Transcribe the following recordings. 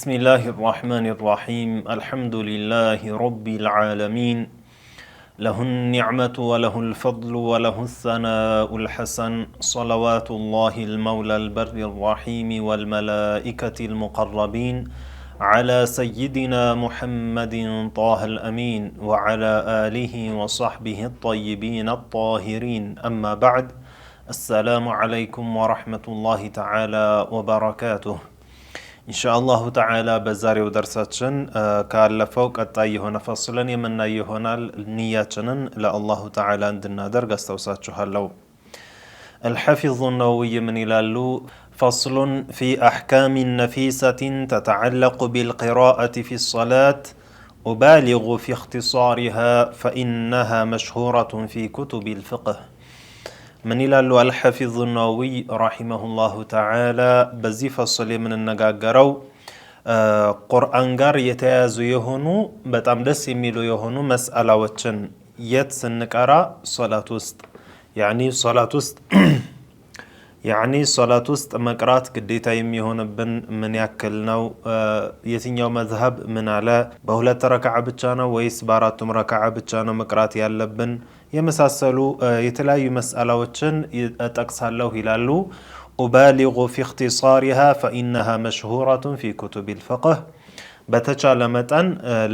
بسم الله الرحمن الرحيم الحمد لله رب العالمين له النعمة وله الفضل وله الثناء الحسن صلوات الله المولى البر الرحيم والملائكة المقربين على سيدنا محمد طه الأمين وعلى آله وصحبه الطيبين الطاهرين أما بعد السلام عليكم ورحمة الله تعالى وبركاته ኢንሻአላሁ ተዓላ በዛሬው ደርሳችን ካለፈው ቀጣይ የሆነ ፈስለን የምናይ ይሆናል። ንያችንን ለአላሁ ተዓላ እንድናደርግ አስተውሳችኋለሁ። الحافظ النووي من ይላሉ فصل في أحكام نفيسة تتعلق بالقراءة في الصلاة أبالغ في اختصارها فإنها مشهورة في كتب الفقه من ይላሉ الحافظ النووي رحمه الله تعالى በዚህ ፈስል የምንነጋገረው ቁርአን ጋር የተያያዙ የሆኑ በጣም ደስ የሚሉ የሆኑ መስአላዎችን የት ስንቀራ ሶላት ውስጥ መቅራት ግዴታ የሚሆንብን ምን ያክል ነው? የትኛው መዝሀብ ምን አለ? በሁለት ረካዓ ብቻ ነው ወይስ በአራቱም ረካዓ ብቻ ነው መቅራት ያለብን? የመሳሰሉ የተለያዩ መስአላዎችን ጠቅሳለሁ ይላሉ። أبالغ في اختصارها فإنها مشهورة في كتب الفقه በተቻለ መጠን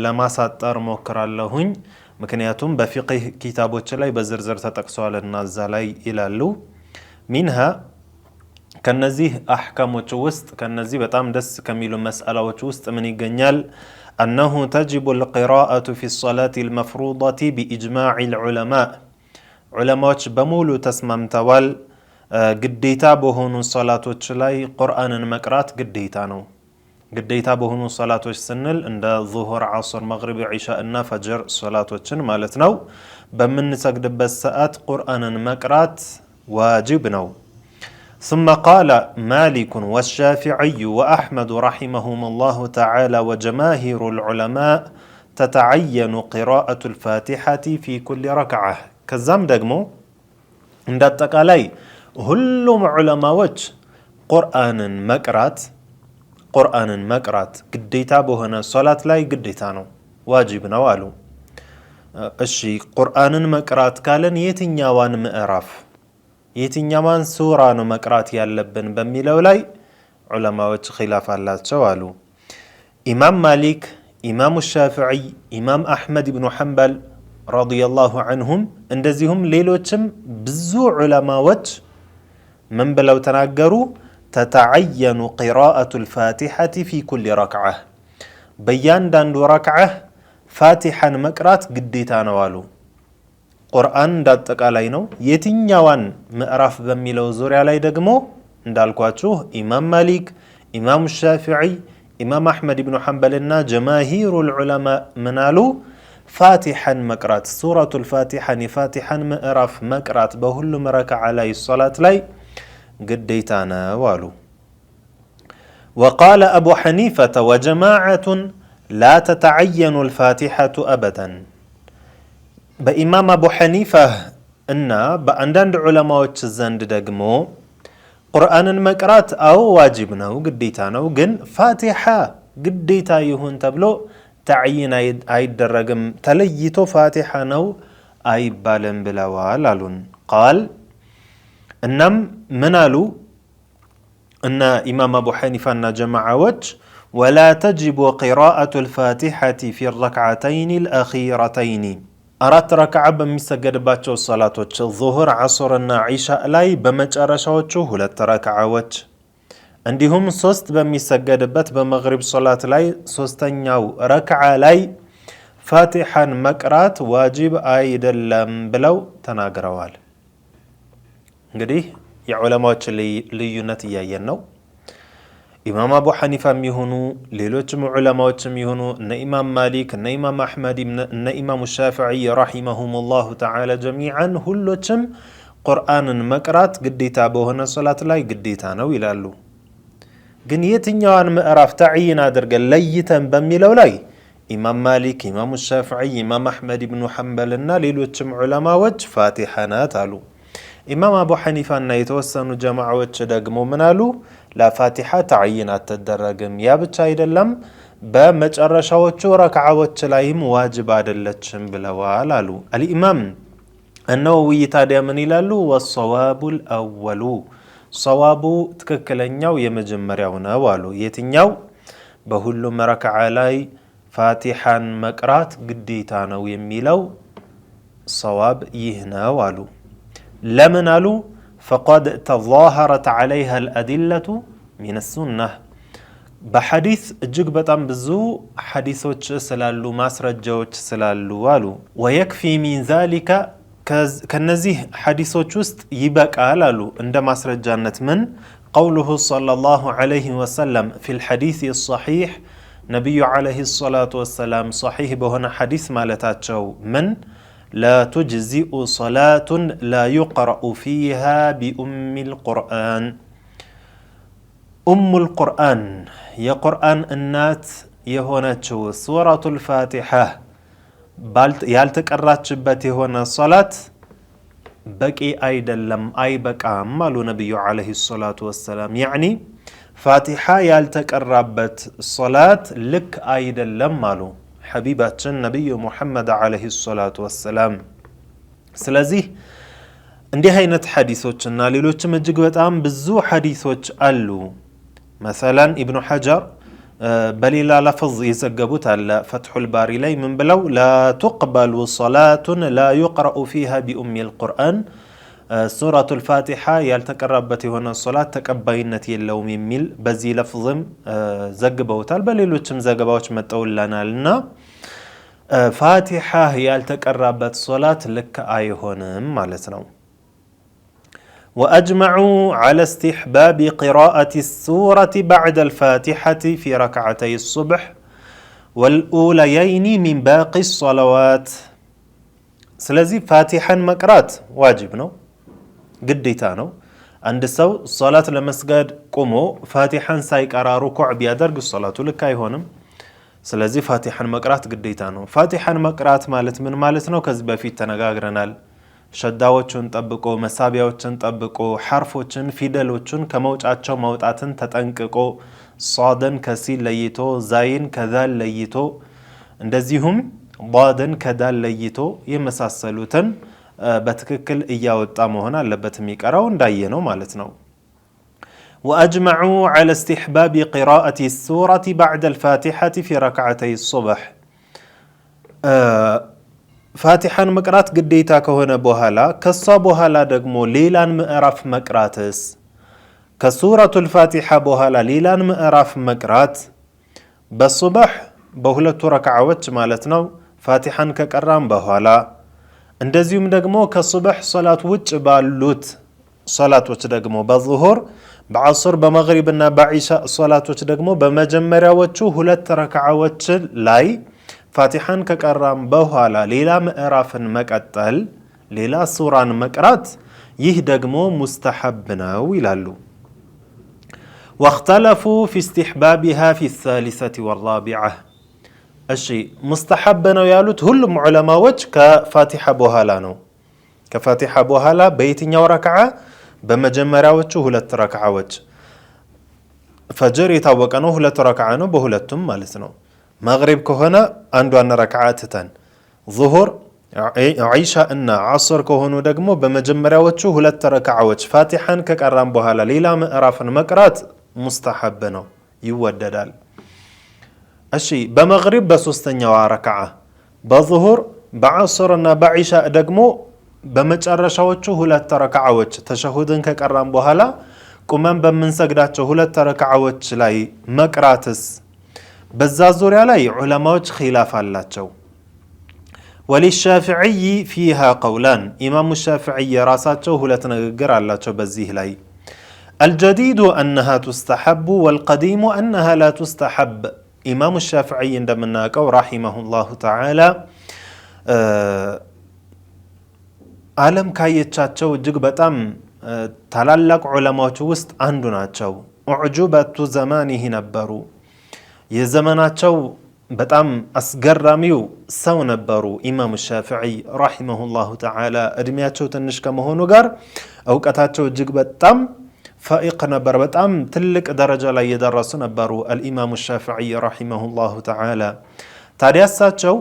ለማሳጠር ሞክራለሁኝ ምክንያቱም በፊቅህ ኪታቦች ላይ በዝርዝር ተጠቅሷልና እዛ ላይ ይላሉ። ሚንሃ ከነዚህ አህካሞች ውስጥ ከነዚህ በጣም ደስ ከሚሉ መስአላዎች ውስጥ ምን ይገኛል? أنه تجب القراءة في الصلاة المفروضة بإجماع العلماء علماء بمولو تسممتوال قديتا بهونو صلاة ላይ ቁርአንን መቅራት ግዴታ ነው። ግዴታ በሆኑ ሶላቶች ስንል እንደ ዙሁር፣ ዐስር፣ መግሪብ፣ ዒሻ እና ፈጅር ሶላቶችን ማለት ነው። በምንሰግድበት ሰዓት ቁርአንን መቅራት ዋጅብ ነው። ثم قال مالك والشافعي وأحمد رحمهم الله تعالى وجماهير العلماء تتعين قراءة الفاتحة في كل ركعة كزام دقمو انداتك علي هلوم علماء قرآن مقرات قديتا بهنا صلاة لاي قديتانو واجبنا والو الشي قرآن مقرات كالن يتنياوان مئراف የትኛዋን ሱራ ነው መቅራት ያለብን በሚለው ላይ ዑለማዎች ኺላፍ አላቸው አሉ። ኢማም ማሊክ፣ ኢማም ሻፊዒ፣ ኢማም አሕመድ ኢብኑ ሐንበል ረዲየላሁ ዐንሁም እንደዚሁም ሌሎችም ብዙ ዑለማዎች ምን ብለው ተናገሩ? ተተዐየኑ ቂራአቱል ፋቲሐቲ ፊ ኩሊ ረክዓ በእያንዳንዱ ረክዓ ፋቲሐን መቅራት ግዴታ ነው አሉ። ቁርአን እንዳጠቃላይ ነው። የትኛዋን ምዕራፍ በሚለው ዙሪያ ላይ ደግሞ እንዳልኳችሁ ኢማም ማሊክ፣ ኢማም ሻፊዒ፣ ኢማም አሕመድ ኢብኑ ሐንበል እና ጀማሂሩል ዑለማ ምናሉ ፋቲሐን መቅራት ሱረቱል ፋቲሐን የፋቲሐን ምዕራፍ መቅራት በሁሉም ረክዓ ላይ ሶላት ላይ ግዴታ ነው አሉ። وقال أبو حنيفة وجماعة لا تتعين الفاتحة أبدا በኢማም አቡ ሐኒፋ እና በአንዳንድ ዑለማዎች ዘንድ ደግሞ ቁርአንን መቅራት አው ዋጅብ ነው ግዴታ ነው፣ ግን ፋቲሐ ግዴታ ይሁን ተብሎ ተዕይን አይደረግም፣ ተለይቶ ፋቲሐ ነው አይባልም ብለዋል አሉን። ቃል እናም ምን አሉ እና ኢማም አቡ ሐኒፋ እና ጀማዓዎች ولا تجب قراءة الفاتحة في الركعتين الأخيرتين አራት ረክዓ በሚሰገድባቸው ሶላቶች ዙሁር፣ ዐስር እና ዒሻ ላይ በመጨረሻዎቹ ሁለት ረክዓዎች እንዲሁም ሶስት በሚሰገድበት በመግሪብ ሶላት ላይ ሶስተኛው ረክዓ ላይ ፋቲሐን መቅራት ዋጅብ አይደለም ብለው ተናግረዋል። እንግዲህ የዑለማዎች ልዩነት እያየን ነው። ኢማም አቡ ሐኒፋም ይሁኑ ሌሎችም ዑለማዎችም ይሁኑ እነ ኢማም ማሊክ እነ ኢማም አሕመድ እነ ኢማም ሻፊዒ ረሒመሁሙላሁ ተዓላ ጀሚዓን ሁሎችም ቁርአንን መቅራት ግዴታ በሆነ ሶላት ላይ ግዴታ ነው ይላሉ። ግን የትኛዋን ምዕራፍ ተዕይን አድርገን ለይተን በሚለው ላይ ኢማም ማሊክ፣ ኢማም ሻፊዒ፣ ኢማም አሕመድ ኢብኑ ሐንበል እና ሌሎችም ዑለማዎች ፋቲሐ ናት አሉ። ኢማም አቡ ሐኒፋ እና የተወሰኑ ጀማዓዎች ደግሞ ምን አሉ? ለፋቲሓ ተዕይን አትደረግም። ያ ብቻ አይደለም በመጨረሻዎቹ ረክዓዎች ላይም ዋጅብ አይደለችም ብለዋል አሉ አልኢማም النووي ታዲያ ምን ይላሉ? ወሰዋቡል አወሉ ሰዋቡ ትክክለኛው የመጀመሪያው ነው አሉ። የትኛው? በሁሉም ረክዓ ላይ ፋቲሓን መቅራት ግዴታ ነው የሚለው ሰዋብ ይህ ነው አሉ። ለምን አሉ? فقد تظاهرت عليها الأدلة من السنة በሐዲስ እጅግ በጣም ብዙ ሐዲሶች ስላሉ ማስረጃዎች ስላሉ አሉ። ويكفي من ذلك ከነዚህ ሐዲሶች ውስጥ ይበቃል አሉ እንደ ማስረጃነት ምን قوله صلى الله عليه وسلم في الحديث الصحيح ነብዩ عليه الصلاة والسلام صحيح በሆነ ሐዲስ ማለታቸው ምን لا تجزئ صلاة لا يقرأ فيها بأم القرآن أم القرآن يا قرآن النات يهونتشو سورة الفاتحة ያልተቀራችበት የሆነ ሶላት በቂ አይደለም አይበቃም አሉ ነብዩ አለይሂ ሰላቱ ወሰለም። ያኒ ፋቲሓ ያልተቀራበት ሶላት ልክ አይደለም አሉ ሐቢባችን ነብዩ ሙሐመድ አለይሂ ሰላቱ ወሰለም። ስለዚህ እንዲህ አይነት ሐዲሶችና ሌሎችም እጅግ በጣም ብዙ ሐዲሶች አሉ። መሰለን ኢብኑ ሐጀር በሌላ ለፍዝ የዘገቡት አለ ፈትሑል ባሪ ላይ ምን ብለው لا تقبل صلاة لا يقرأ فيها بأم القرآن ሱረቱ الፋቲሓ ያልተቀራበት የሆነ ሶላት ተቀባይነት የለውም የሚል በዚህ ለፍዝም ዘግበውታል። በሌሎችም ዘገባዎች መጣውላናልና ፋቲሓ ያልተቀራበት ሶላት ልክ አይሆንም ማለት ነው። وأجمعوا على استحباب قراءة السورة بعد الفاتحة في ركعتي الصبح والأوليين من باقي الصلوات سلازي فاتحا مقرات واجب نو قديتا نو عند سو صلاة لمسجد قومو فاتحا سايقرا ركوع بيادرق الصلاة لك هونم سلازي فاتحا مقرات قديتا نو فاتحا مقرات مالت من مالت نو كذبا في تنقاقرنال ሸዳዎችን ጠብቆ መሳቢያዎችን ጠብቆ ሐርፎችን ፊደሎችን ከመውጫቸው ማውጣትን ተጠንቅቆ ሷድን ከሲን ለይቶ ዛይን ከዛል ለይቶ እንደዚሁም ዳድን ከዳል ለይቶ የመሳሰሉትን በትክክል እያወጣ መሆን አለበት የሚቀራው እንዳየነው ማለት ነው። وأجمعوا على استحباب قراءة السورة بعد الفاتحة في ركعتي الصبح ፋቲሓን መቅራት ግዴታ ከሆነ በኋላ ከሷ በኋላ ደግሞ ሌላን ምዕራፍ መቅራትስ ከሱረቱል ፋቲሓ በኋላ ሌላን ምዕራፍ መቅራት በሱብህ በሁለቱ ረክዓዎች ማለት ነው ፋቲሓን ከቀራም በኋላ እንደዚሁም ደግሞ ከሱብህ ሶላት ውጭ ባሉት ሶላቶች ደግሞ በዙሁር በዐስር በመግሪብና በዒሻ ሶላቶች ደግሞ በመጀመሪያዎቹ ሁለት ረክዓዎች ላይ ፋቲሓን ከቀራም በኋላ ሌላ ምዕራፍን መቀጠል ሌላ ሱራን መቅራት ይህ ደግሞ ሙስተሐብ ነው ይላሉ። واختلفوا في استحبابها في الثالثة والرابعة እሺ ሙስተሐብ ነው ያሉት ሁሉም ዑለማዎች ከፋቲሓ በኋላ ነው። ከፋቲሓ በኋላ በየትኛው ረክዓ? በመጀመሪያዎቹ ሁለት ረክዓዎች። ፈጅር የታወቀ ነው ሁለት ረክዓ ነው በሁለቱም ማለት ነው። መግሪብ ከሆነ አንዷን ረክዓ ትተን ዙሁር ዒሻ እና ዐስር ከሆኑ ደግሞ በመጀመሪያዎቹ ሁለት ረክዓዎች ፋቲሓን ከቀራም በኋላ ሌላ ምዕራፍን መቅራት ሙስተሐብ ነው ይወደዳል። እሺ በመግሪብ በሶስተኛው ረክዓ በዙሁር በዐስር እና በዒሻ ደግሞ በመጨረሻዎቹ ሁለት ረክዓዎች ተሸሁድን ከቀራም በኋላ ቁመን በመንሰግዳቸው ሁለት ረክዓዎች ላይ መቅራትስ በዛ ዙሪያ ላይ ዑለማዎች ኺላፍ አላቸው። ወሊሻፊዒይ ፊሃ ቀውላን ኢማሙ ሻፊዒይ ራሳቸው ሁለት ንግግር አላቸው በዚህ ላይ አልጀዲዱ አነሃ ቱስተሐብ ወልቀዲሙ አነሃ ላ ቱስተሐብ። ኢማሙ ሻፊዒይ እንደምናውቀው ረሒመሁላሁ ተዓላ ዓለም ካየቻቸው እጅግ በጣም ታላላቅ ዑለማዎች ውስጥ አንዱ ናቸው። ኡዕጁበቱ ዘማኒህ ነበሩ። የዘመናቸው በጣም አስገራሚው ሰው ነበሩ ኢማሙ ሻፊዒይ ረሒመሁላሁ ተዓላ። እድሜያቸው ትንሽ ከመሆኑ ጋር እውቀታቸው እጅግ በጣም ፋኢቅ ነበር። በጣም ትልቅ ደረጃ ላይ የደረሱ ነበሩ አልኢማሙ ሻፊዒ ረሒመሁላሁ ተዓላ። ታዲያ እሳቸው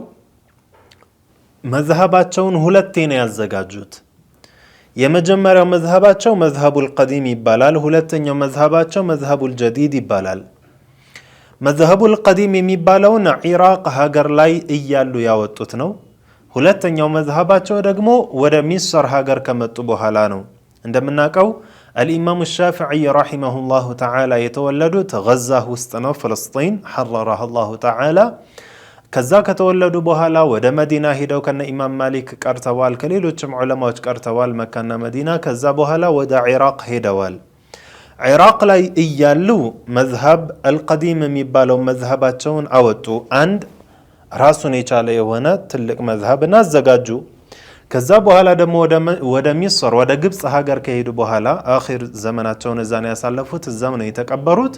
መዝሀባቸውን ሁለቴ ነው ያዘጋጁት። የመጀመሪያው መዝሀባቸው መዝሀቡል ቀዲም ይባላል። ሁለተኛው መዝሀባቸው መዝሀቡል ጀዲድ ይባላል። መዝሀቡል ቀዲም የሚባለውን ኢራቅ ሀገር ላይ እያሉ ያወጡት ነው። ሁለተኛው መዝሀባቸው ደግሞ ወደ ሚስር ሀገር ከመጡ በኋላ ነው። እንደምናውቀው አልኢማሙ ሻፊዒ ረሒመሁላሁ ተዓላ የተወለዱት ገዛ ውስጥ ነው፣ ፍልስጢን ሐረረሃ አላሁ ተዓላ። ከዛ ከተወለዱ በኋላ ወደ መዲና ሂደው ከነ ኢማም ማሊክ ቀርተዋል፣ ከሌሎችም ዑለማዎች ቀርተዋል መካና መዲና። ከዛ በኋላ ወደ ኢራቅ ሄደዋል። ኢራቅ ላይ እያሉ መዝሀብ አልቀዲም የሚባለው መዝሀባቸውን አወጡ። አንድ ራሱን የቻለ የሆነ ትልቅ መዝሀብን አዘጋጁ። ከዛ በኋላ ደግሞ ወደ ሚስር ወደ ግብፅ ሀገር ከሄዱ በኋላ አኺር ዘመናቸውን እዛ ነው ያሳለፉት፣ እዛም ነው የተቀበሩት።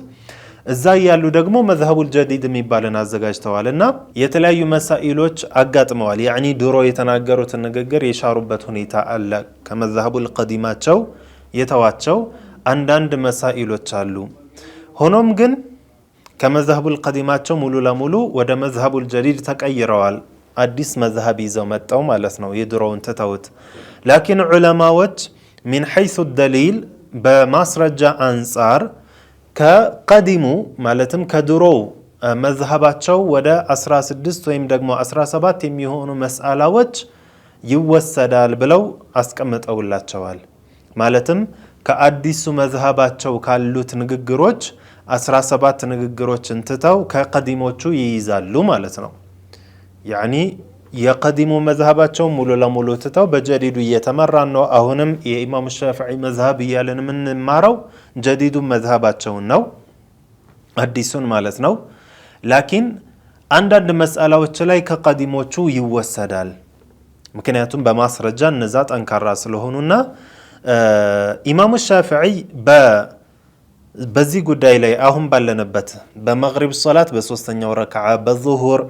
እዛ ያሉ ደግሞ መዝሀቡል ጀዲድ የሚባልን አዘጋጅተዋል እና የተለያዩ መሳኢሎች አጋጥመዋል። ያኒ ድሮ የተናገሩትን ንግግር የሻሩበት ሁኔታ አለ። ከመዝሀቡል ቀዲማቸው የተዋቸው አንዳንድ መሳኢሎች አሉ። ሆኖም ግን ከመዝሀቡል ቀዲማቸው ሙሉ ለሙሉ ወደ መዝሀቡል ጀዲድ ተቀይረዋል። አዲስ መዝሀብ ይዘው መጣው ማለት ነው፣ የድሮውን ትተውት። ላኪን ዑለማዎች ሚን ሐይሱ ደሊል በማስረጃ አንጻር ከቀዲሙ ማለትም ከድሮው መዝሀባቸው ወደ 16 ወይም ደግሞ 17 የሚሆኑ መስአላዎች ይወሰዳል ብለው አስቀምጠውላቸዋል። ማለትም ከአዲሱ መዝሀባቸው ካሉት ንግግሮች 17 ንግግሮችን ትተው ከቀዲሞቹ ይይዛሉ ማለት ነው። ያኒ የቀዲሙ መዝሀባቸው ሙሉ ለሙሉ ትተው በጀዲዱ እየተመራን ነው። አሁንም የኢማሙ ሻፊዒ መዝሀብ እያለን የምንማረው ጀዲዱ መዝሀባቸውን ነው፣ አዲሱን ማለት ነው። ላኪን አንዳንድ መስአላዎች ላይ ከቀዲሞቹ ይወሰዳል። ምክንያቱም በማስረጃ እነዛ ጠንካራ ስለሆኑና ኢማሙ ሻፊዒ በዚህ ጉዳይ ላይ አሁን ባለንበት በመግሪብ ሶላት በሶስተኛው ረክዓ፣ በዙሁር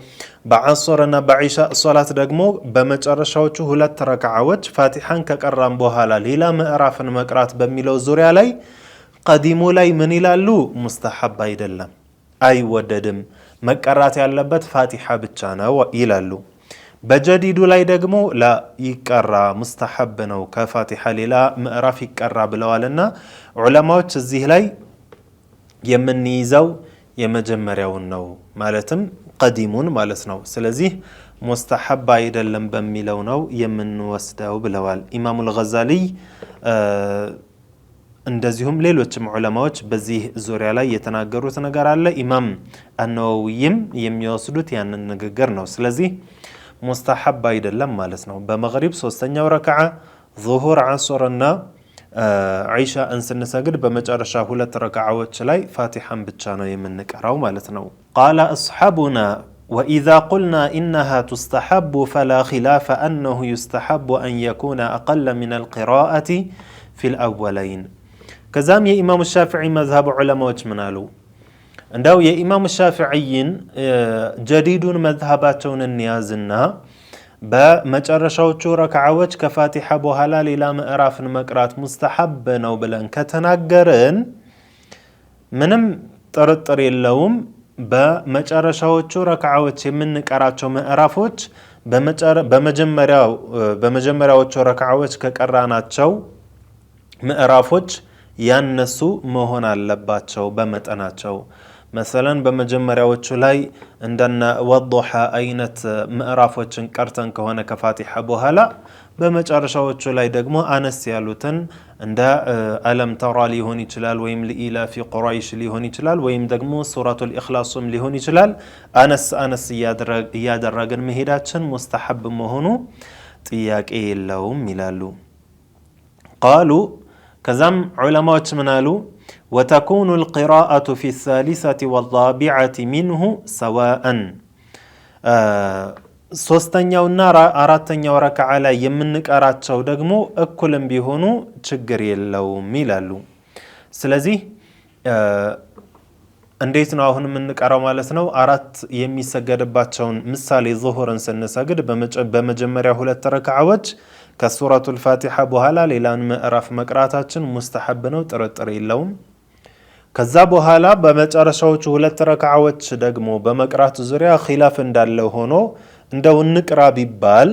በዐስርና በዒሻ ሶላት ደግሞ በመጨረሻዎቹ ሁለት ረክዓዎች ፋቲሐን ከቀራም በኋላ ሌላ ምዕራፍን መቅራት በሚለው ዙሪያ ላይ ቀዲሙ ላይ ምን ይላሉ? ሙስተሐብ አይደለም፣ አይወደድም፣ መቀራት ያለበት ፋቲሐ ብቻ ነው ይላሉ። በጀዲዱ ላይ ደግሞ ላ ይቀራ ሙስተሐብ ነው፣ ከፋቲሐ ሌላ ምዕራፍ ይቀራ ብለዋልና ዑለማዎች እዚህ ላይ የምንይዘው የመጀመሪያውን ነው፣ ማለትም ቀዲሙን ማለት ነው። ስለዚህ ሙስተሐብ አይደለም በሚለው ነው የምንወስደው ብለዋል ኢማሙል ገዛሊ። እንደዚሁም ሌሎችም ዑለማዎች በዚህ ዙሪያ ላይ የተናገሩት ነገር አለ። ኢማም አነወዊይም የሚወስዱት ያንን ንግግር ነው። ስለዚህ ሙስተሐብ አይደለም ማለት ነው። በመግሪብ ሶስተኛው ረክዓ፣ ዙሁር፣ ዐስርና ዒሻእን ስንሰግድ በመጨረሻ ሁለት ረክዓዎች ላይ ፋቲሐን ብቻ ነው የምንቀራው ማለት ነው። ቃለ አስሓቡና ወኢዛ ቁልና ኢነሃ ቱስተሐቡ ፈላ ኺላፈ አነሁ ዩስተሐቡ አን የኩነ አቀለ ሚነል ቂራአቲ ፊል አወለይን። ከዛም የኢማሙ ሻፊዒ መዝሀብ ዑለማዎች ምን አሉ? እንደው የኢማሙ ሻፊዒይን ጀዲዱን መዝሀባቸውን እንያዝና በመጨረሻዎቹ ረክዓዎች ከፋቲሐ በኋላ ሌላ ምዕራፍን መቅራት ሙስተሐብ ነው ብለን ከተናገርን ምንም ጥርጥር የለውም በመጨረሻዎቹ ረክዓዎች የምንቀራቸው ምዕራፎች በመጀመሪያዎቹ ረክዓዎች ከቀራናቸው ምዕራፎች ያነሱ መሆን አለባቸው በመጠናቸው። መሰለን በመጀመሪያዎቹ ላይ እንደነ ወዱሃ አይነት ምዕራፎችን ቀርተን ከሆነ ከፋቲሐ በኋላ በመጨረሻዎቹ ላይ ደግሞ አነስ ያሉትን እንደ አለም ተራ ሊሆን ይችላል፣ ወይም ለኢላፊ ቁረይሽ ሊሆን ይችላል፣ ወይም ደግሞ ሱረቱል ኢኽላስም ሊሆን ይችላል። አነስ እያደረግን መሄዳችን ሙስተሐብ መሆኑ ጥያቄ የለውም ይላሉ። ቃሉ ከዛም ዑለማዎች ምን አሉ? ወተኩኑ ልቂራአቱ ፊ ሳሊሰቲ ወራቢዐቲ ሚንሁ ሰዋአን። ሶስተኛውና አራተኛው ረክዓ ላይ የምንቀራቸው ደግሞ እኩልም ቢሆኑ ችግር የለውም ይላሉ። ስለዚህ እንዴት ነው አሁን የምንቀራው ማለት ነው? አራት የሚሰገድባቸውን ምሳሌ ዙሁርን ስንሰግድ በመጀመሪያ ሁለት ረክዓዎች ከሱረቱል ፋቲሓ በኋላ ሌላን ምዕራፍ መቅራታችን ሙስተሐብ ነው፣ ጥርጥር የለውም። ከዛ በኋላ በመጨረሻዎቹ 2 ረክዓዎች ደግሞ በመቅራት ዙሪያ ኺላፍ እንዳለው ሆኖ እንደው እንቅራ ቢባል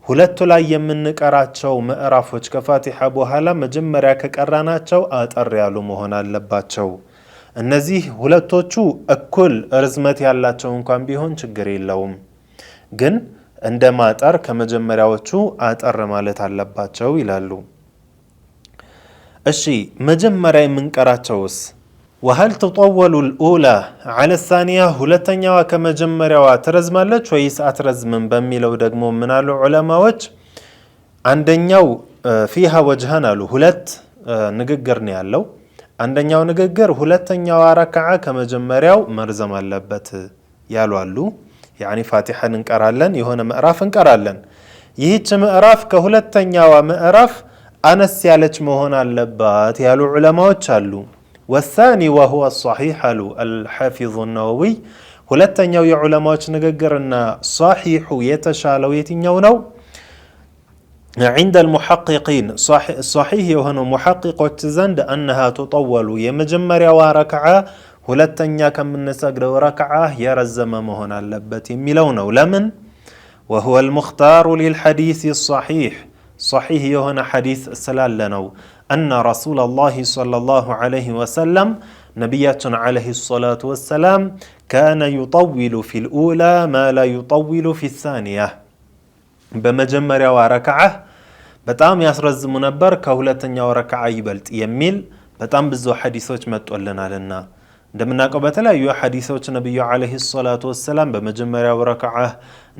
ሁለቱ ላይ የምንቀራቸው ምዕራፎች ከፋቲሓ በኋላ መጀመሪያ ከቀራናቸው አጠር ያሉ መሆን አለባቸው። እነዚህ ሁለቶቹ እኩል ርዝመት ያላቸው እንኳን ቢሆን ችግር የለውም፣ ግን እንደ ማጠር ከመጀመሪያዎቹ አጠር ማለት አለባቸው ይላሉ። እሺ መጀመሪያ የምንቀራቸውስ وهل تطول الأولى على الثانية ሁለተኛዋ ከመጀመሪያዋ ትረዝማለች ወይስ አትረዝምም በሚለው ደግሞ ምን አሉ ዑለማዎች? አንደኛው ፊሃ ወጅሃን አሉ፣ ሁለት ንግግር ነው ያለው። አንደኛው ንግግር ሁለተኛዋ ረክዓ ከመጀመሪያው መርዘም አለበት ያሉ አሉ። ያኒ ፋቲሐን እንቀራለን፣ የሆነ ምዕራፍ እንቀራለን። ይህች ምዕራፍ ከሁለተኛዋ ምዕራፍ አነስ ያለች መሆን አለባት ያሉ ዑለማዎች አሉ። والثاني وهو الصحيح አሉ الحافظ النووي ሁለተኛው የዑለማዎች ንግግርና صحيح የተሻለው የትኛው ነው? عند المحققين صحيح የሆነው محققዎች ዘንድ أنها تطول የመጀመሪያዋ ረክዓ ሁለተኛ ከምንሰግደው ረክዓ የረዘመ መሆን አለበት የሚለው ነው። ለምን? وهو المختار للحديث الصحيح صحيح የሆነ ሐዲስ ስላለ ነው። أن رسول الله صلى الله عليه وسلم نبياتنا عليه الصلاة والسلام كان يطول في الأولى ما لا يطول في الثانية بمجمّر وركعة بتام يسرز منبر كهولتن وركعة يبلت يميل بتام بزو حديثوش متولنا لنا عندما قبت لا يو حديثوش نبي عليه الصلاة والسلام بمجمّر وركعة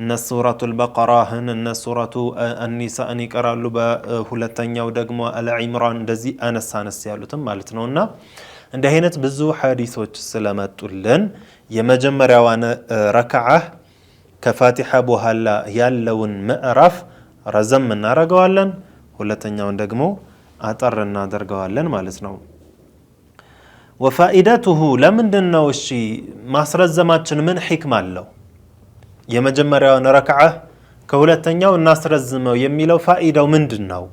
إن سورة البقرة إن سورة النساء نقرأ له بهولتن ودقمو العمران دزي أنس يالوتم مالتنونا عند هينت بزو حديثوش سلامات لن يمجمّر وركعة كفاتحة بوهلا يالون مأرف رزم من نارقوالن هولتن ودقمو أطرنا درقوالن مالتنو وفائدته لمندن ነው እሺ ማስረዘማችን ምን ሒክማ አለው? የመጀመሪያውን ረክዓ ከሁለተኛው እናስረዝመው የሚለው ፋኢዳው ምንድነው?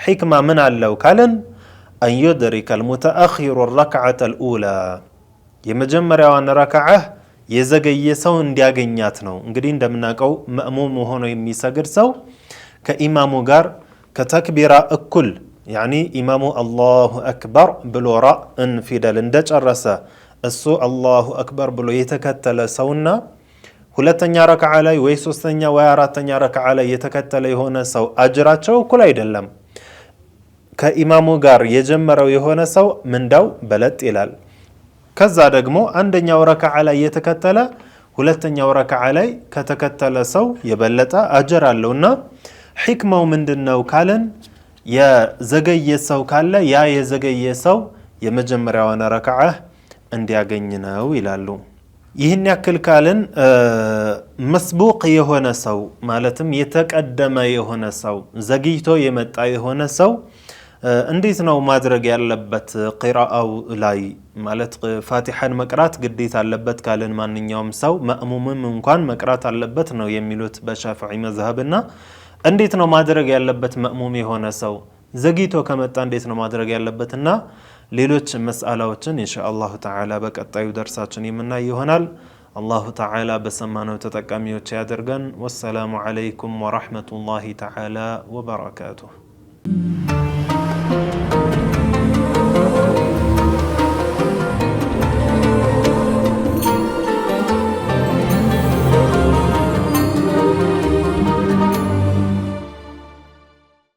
ሒክማ ምን አለው ካለን أن يدرك المتأخر الركعة الأولى የመጀመሪያውን ረክዓ የዘገየ ሰው እንዲያገኛት ነው። እንግዲህ እንደምናውቀው መእሙም ሆኖ የሚሰግድ ሰው ከኢማሙ ጋር ከተክቢራ እኩል يعني إمام الله أكبر بلو راء انفدال اندجرس السو الله أكبر بلو يتكتل سونا ሁለተኛ ረክዓ ላይ ወይ ሶስተኛ ወይ አራተኛ ረክዓ ላይ የተከተለ የሆነ ሰው አጅራቸው እኩል አይደለም። ከኢማሙ ጋር የጀመረው የሆነ ሰው ምንዳው በለጥ ይላል። ከዛ ደግሞ አንደኛው ረክዓ ላይ የተከተለ ሁለተኛው ረክዓ ላይ ከተከተለ ሰው የበለጠ አጅር አለውና ሒክማው ምንድነው ካለን የዘገየ ሰው ካለ ያ የዘገየ ሰው የመጀመሪያውን ረክዓ እንዲያገኝ ነው ይላሉ። ይህን ያክል ካልን መስቡቅ የሆነ ሰው ማለትም የተቀደመ የሆነ ሰው ዘግይቶ የመጣ የሆነ ሰው እንዴት ነው ማድረግ ያለበት? ቂራአው ላይ ማለት ፋቲሐን መቅራት ግዴታ አለበት ካልን ማንኛውም ሰው መእሙምም እንኳን መቅራት አለበት ነው የሚሉት በሻፊዒ መዝሀብና እንዴት ነው ማድረግ ያለበት? መእሙም የሆነ ሰው ዘግይቶ ከመጣ እንዴት ነው ማድረግ ያለበትና ሌሎች መስአላዎችን ኢንሻአላህ ተዓላ በቀጣዩ ደርሳችን የምናይ ይሆናል። አላሁ ተዓላ በሰማነው ተጠቃሚዎች ያደርገን። ወሰላሙ ዐለይኩም ወራህመቱላሂ ተዓላ ወበረካቱሁ።